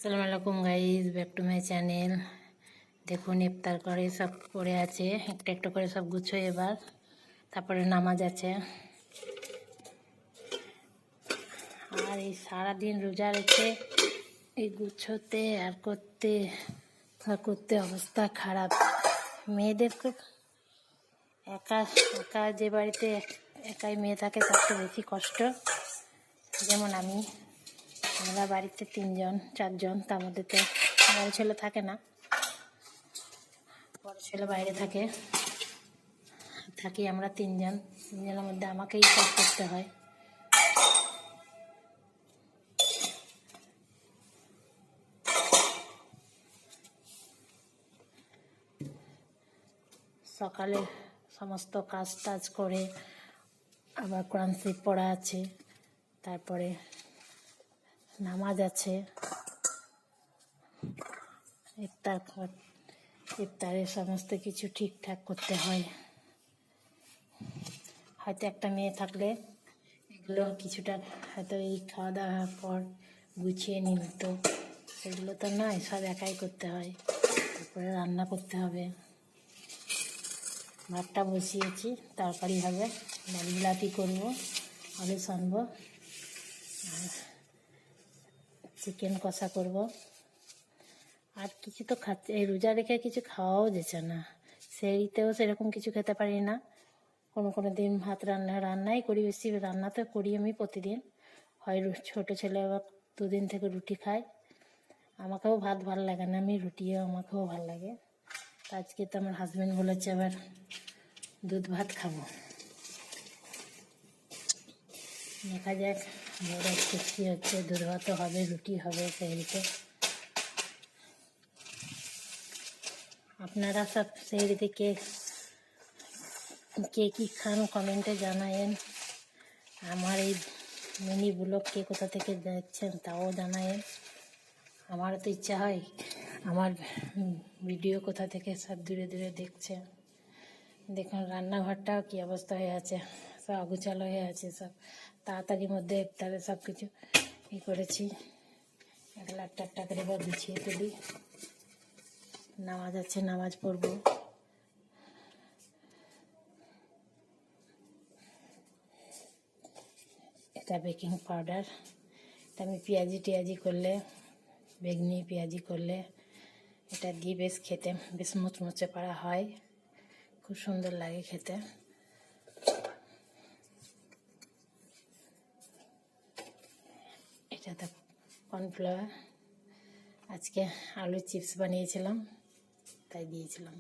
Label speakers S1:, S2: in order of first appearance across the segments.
S1: আসসালামু আলাইকুম guys, back to my channel. দেখুন ইফতার করে সব পড়ে আছে, একটা একটা করে সব গুছোয় এবার, তারপরে নামাজ আছে। আর এই সারাদিন রোজা রেখে এই গুছোতে আর করতে অবস্থা খারাপ। মেয়েদেরকে একা একা যে বাড়িতে একাই মেয়ে থাকে তার তো বেশি কষ্ট। যেমন আমরা বাড়িতে 3জন 4জন, তার মধ্যে তো বড় ছেলে থাকে না, বড় ছেলে বাইরে থাকি আমরা 3জনের মধ্যে আমাকেই সব করতে হয়। সকালে সমস্ত কাজ টাজ করে আবার কোরআন শরীফ পড়া আছে, তারপরে নামাজ আছে, ইফতারের সমস্ত কিছু ঠিকঠাক করতে হয়। হয়তো একটা মেয়ে থাকলে এগুলো কিছুটা হয়তো এই খাওয়া দাওয়ার পর গুছিয়ে নিত, সেগুলো তো নয়, সব একাই করতে হয়। তারপরে রান্না করতে হবে। ভাতটা বসিয়েছি, তরকারি হবে, ডাল বিলাতি করবো, আলু সানবো, আর চিকেন কষা করব। আর কিছু তো এই রোজা রেখে কিছু খাওয়াও যেছে না, সেইতেও সেরকম কিছু খেতে পারি না। কোনো দিন ভাত রান্নাই করি, বেশি রান্না তো করি আমি প্রতিদিন। হয় ছোটো ছেলে আবার 2 দিন থেকে রুটি খায়, আমাকেও ভাত ভালো লাগে না, রুটিও আমাকেও ভালো লাগে। আজকে তো আমার হাজব্যান্ড বলেছে আবার দুধ ভাত খাবো, দেখা যাক বড় খুশি হচ্ছে। দুধ ভাতও হবে, রুটি হবে সেহরিতে। আপনারা সব সেহরিতে কে কী খান কমেন্টে জানায়েন। আমার এই মিনি ব্লগ কে কোথা থেকে দেখছেন তাও জানায়েন। আমারও তো ইচ্ছা হয় আমার ভিডিও কোথা থেকে সব দূরে দূরে দেখছে। দেখুন রান্নাঘরটাও কী অবস্থা হয়ে আছে, সব অগোছালো হয়ে আছে, সব তাড়াতাড়ির মধ্যে ইফতারে সব কিছু করেছি। এগুলো একটা করে এবার গুছিয়ে তুলি। নামাজ আছে, নামাজ পড়বো। এটা বেকিং পাউডার, এটা আমি পেঁয়াজি করলে, বেগনি পেঁয়াজি করলে এটা দিয়ে বেশ খেতে বেশ মুচমুচে করা হয়, খুব সুন্দর লাগে খেতে। এটা তো কর্নফ্লাওয়ার, আজকে আলুর চিপস বানিয়েছিলাম তাই দিয়েছিলাম।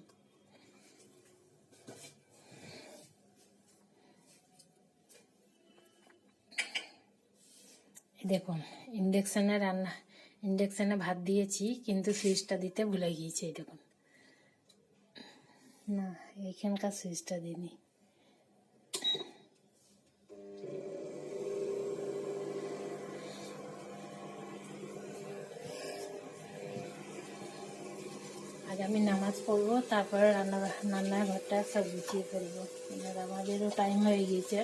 S1: দেখুন ইন্ডাকশানে ভাত দিয়েছি, কিন্তু সুইচটা দিতে ভুলে গিয়েছি। এই দেখুন, না এইখানকার সুইচটা দিইনি। আজ আমি নামাজ পড়বো, তারপরে রান্নাঘরটা সব গুছিয়ে ফেলবো। নামাজেরও টাইম হয়ে গিয়েছে।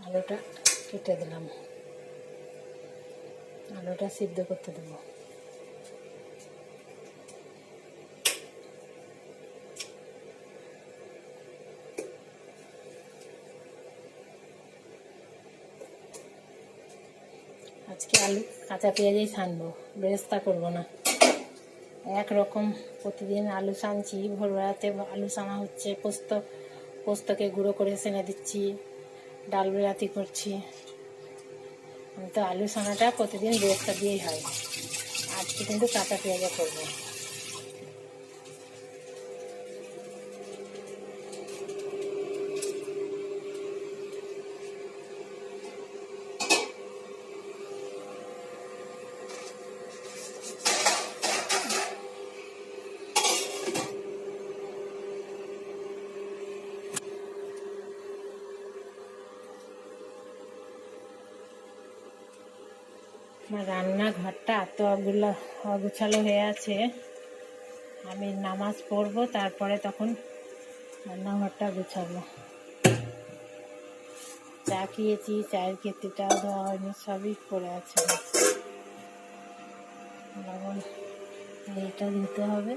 S1: আলুটা কেটে দিলাম, আলুটা সিদ্ধ করতে দেবো। আজকে আলু কাঁচা পেঁয়াজেই ছানবো, বেরেস্তা করবো না। একরকম প্রতিদিন আলু ছানছি, ভোরবেলাতে আলু ছানা হচ্ছে, পোস্তকে গুঁড়ো করে সেনে দিচ্ছি, ডাল বিলাতি করছি। আমি তো আলু ছানাটা প্রতিদিন বেরেস্তা দিয়েই হয়, আজকে কিন্তু কাঁচা পেঁয়াজে করবো। আমার রান্নাঘরটা এত অগুছালো হয়ে আছে, আমি নামাজ পড়বো তারপরে তখন রান্নাঘরটা গুছাবো। চা খেয়েছি, চায়ের কেটলিটাও ধোয়া হয়নি, সবই পড়ে আছে। লবণ এইটা দিতে হবে,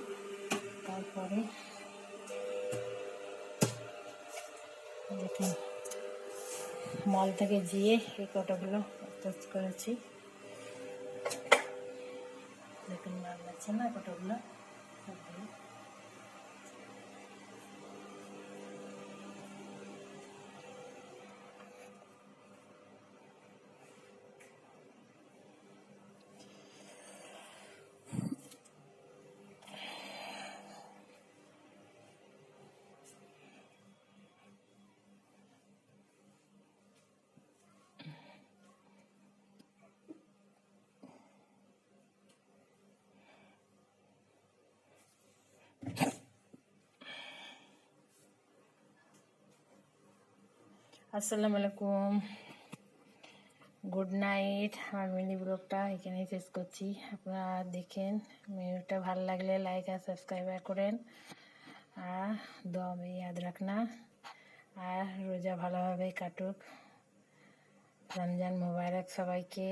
S1: তারপরে দেখুন মল থেকে যেয়ে এই কটাগুলো পোস্ট করেছি, দেখুন ভালো লাগছে না কটাগুলো সবগুলো। আসসালামু আলাইকুম, গুড নাইট। আমার মিনি ব্লগটা এখানেই শেষ করছি। আপনারা দেখেন, ভিডিওটা ভালো লাগলে লাইক আর সাবস্ক্রাইব করেন, আর দোয়া में याद रखना। আর রোজা ভালোভাবে কাটুক। রমজান মোবারক সবাইকে।